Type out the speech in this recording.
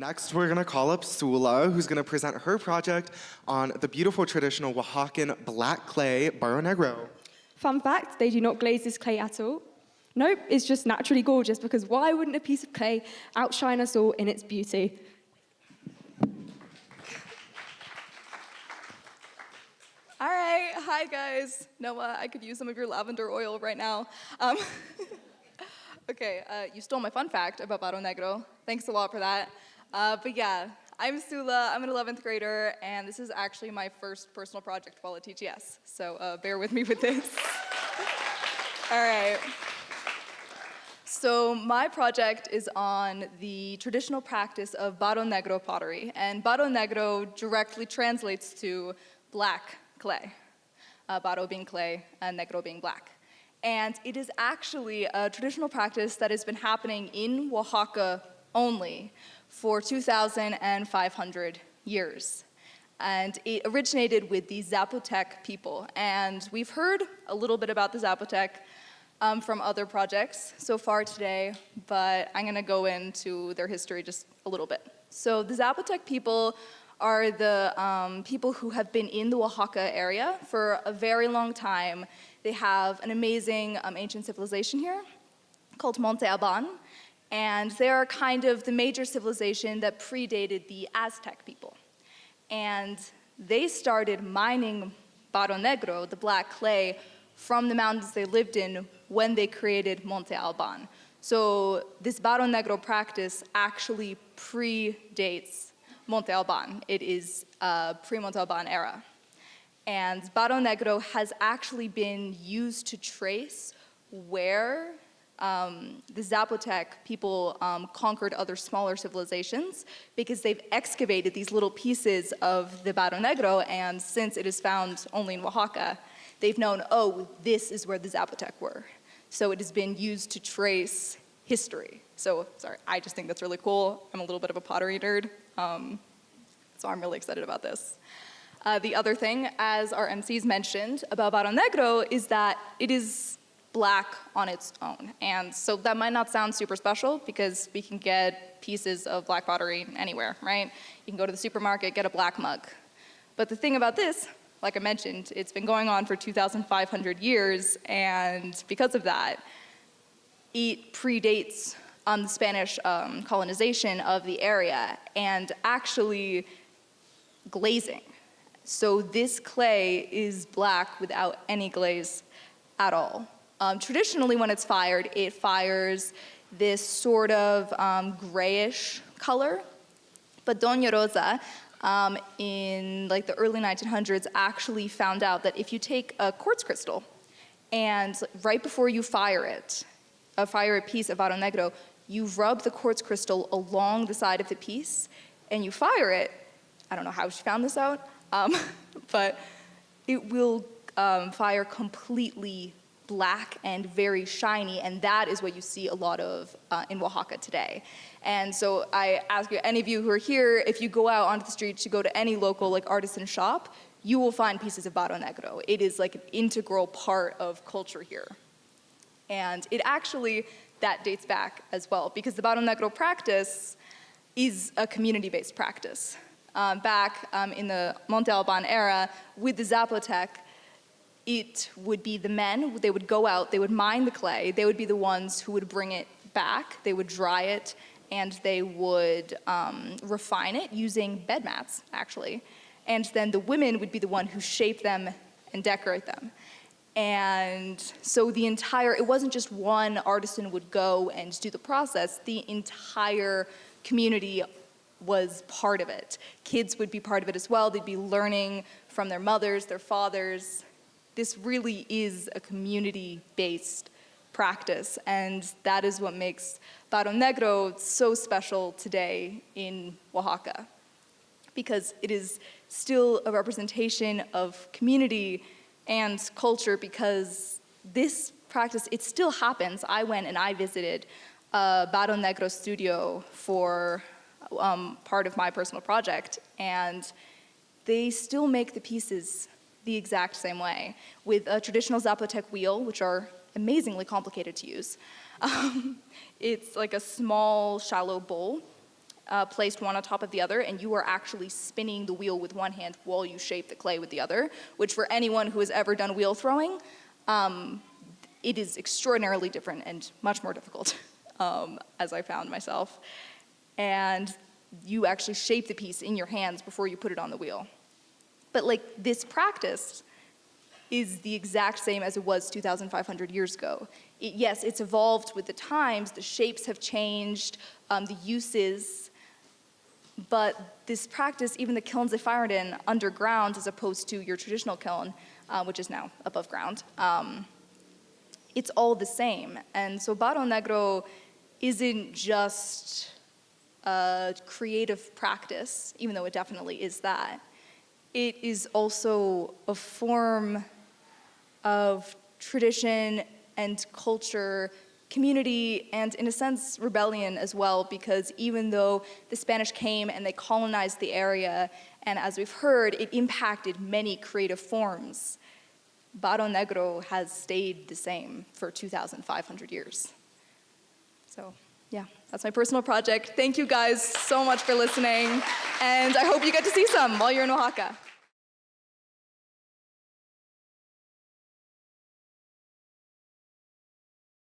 Next, we're gonna call up Sula, who's gonna present her project on the beautiful traditional Oaxacan black clay, Barro Negro. Fun fact, they do not glaze this clay at all. Nope, it's just naturally gorgeous because why wouldn't a piece of clay outshine us all in its beauty? All right, hi guys. Noah, I could use some of your lavender oil right now. Okay, you stole my fun fact about Barro Negro. Thanks a lot for that. But yeah, I'm Sula, I'm an 11th grader, and this is actually my first personal project while at TTS, so bear with me with this. All right. So my project is on the traditional practice of Barro Negro pottery, and Barro Negro directly translates to black clay. Barro being clay, and Negro being black. And it is actually a traditional practice that has been happening in Oaxaca only for 2,500 years. And it originated with the Zapotec people. And we've heard a little bit about the Zapotec from other projects so far today, but I'm gonna go into their history just a little bit. So the Zapotec people are the people who have been in the Oaxaca area for a very long time. They have an amazing ancient civilization here called Monte Alban, and they are kind of the major civilization that predated the Aztec people. And they started mining Barro Negro, the black clay, from the mountains they lived in when they created Monte Alban. So this Barro Negro practice actually predates Monte Alban. It is pre-Monte Alban era. And Barro Negro has actually been used to trace where the Zapotec people conquered other smaller civilizations because they've excavated these little pieces of the Barro Negro, and since it is found only in Oaxaca, they've known, oh, this is where the Zapotec were. So it has been used to trace history. So, sorry, I just think that's really cool. I'm a little bit of a pottery nerd, so I'm really excited about this. The other thing, as our MCs mentioned about Barro Negro, is that it is black on its own. And so that might not sound super special because we can get pieces of black pottery anywhere, right? You can go to the supermarket, get a black mug. But the thing about this, like I mentioned, it's been going on for 2,500 years, and because of that, it predates the Spanish colonization of the area and actually glazing. So this clay is black without any glaze at all. Traditionally, when it's fired, it fires this sort of grayish color. But Doña Rosa, in like the early 1900s, actually found out that if you take a quartz crystal and right before you fire a piece of Barro Negro, you rub the quartz crystal along the side of the piece and you fire it. I don't know how she found this out, but it will fire completely black and very shiny, and that is what you see a lot of in Oaxaca today. And so I ask you, any of you who are here, if you go out onto the street to go to any local like artisan shop, you will find pieces of Barro Negro. It is like an integral part of culture here. And it actually, that dates back as well, because the Barro Negro practice is a community-based practice. Back in the Monte Alban era, with the Zapotec, it would be the men, they would go out, they would mine the clay, they would be the ones who would bring it back, they would dry it, and they would refine it using bed mats, actually. And then the women would be the one who shape them and decorate them. And so it wasn't just one artisan would go and do the process, the entire community was part of it. Kids would be part of it as well. They'd be learning from their mothers, their fathers. This really is a community-based practice, and that is what makes Barro Negro so special today in Oaxaca, because it is still a representation of community and culture, because this practice, it still happens. I went and I visited a Barro Negro studio for part of my personal project, and they still make the pieces the exact same way, with a traditional Zapotec wheel, which are amazingly complicated to use. It's like a small, shallow bowl placed one on top of the other, and you are actually spinning the wheel with one hand while you shape the clay with the other, which for anyone who has ever done wheel throwing, it is extraordinarily different and much more difficult, as I found myself. And you actually shape the piece in your hands before you put it on the wheel. But like this practice is the exact same as it was 2,500 years ago. Yes, it's evolved with the times, the shapes have changed, the uses, but this practice, even the kilns they fired in underground as opposed to your traditional kiln, which is now above ground, it's all the same. And so Barro Negro isn't just a creative practice, even though it definitely is that. It is also a form of tradition and culture, community, and in a sense, rebellion as well, because even though the Spanish came and they colonized the area, and as we've heard, it impacted many creative forms, Barro Negro has stayed the same for 2,500 years. So, yeah, that's my personal project. Thank you guys so much for listening, and I hope you get to see some while you're in Oaxaca.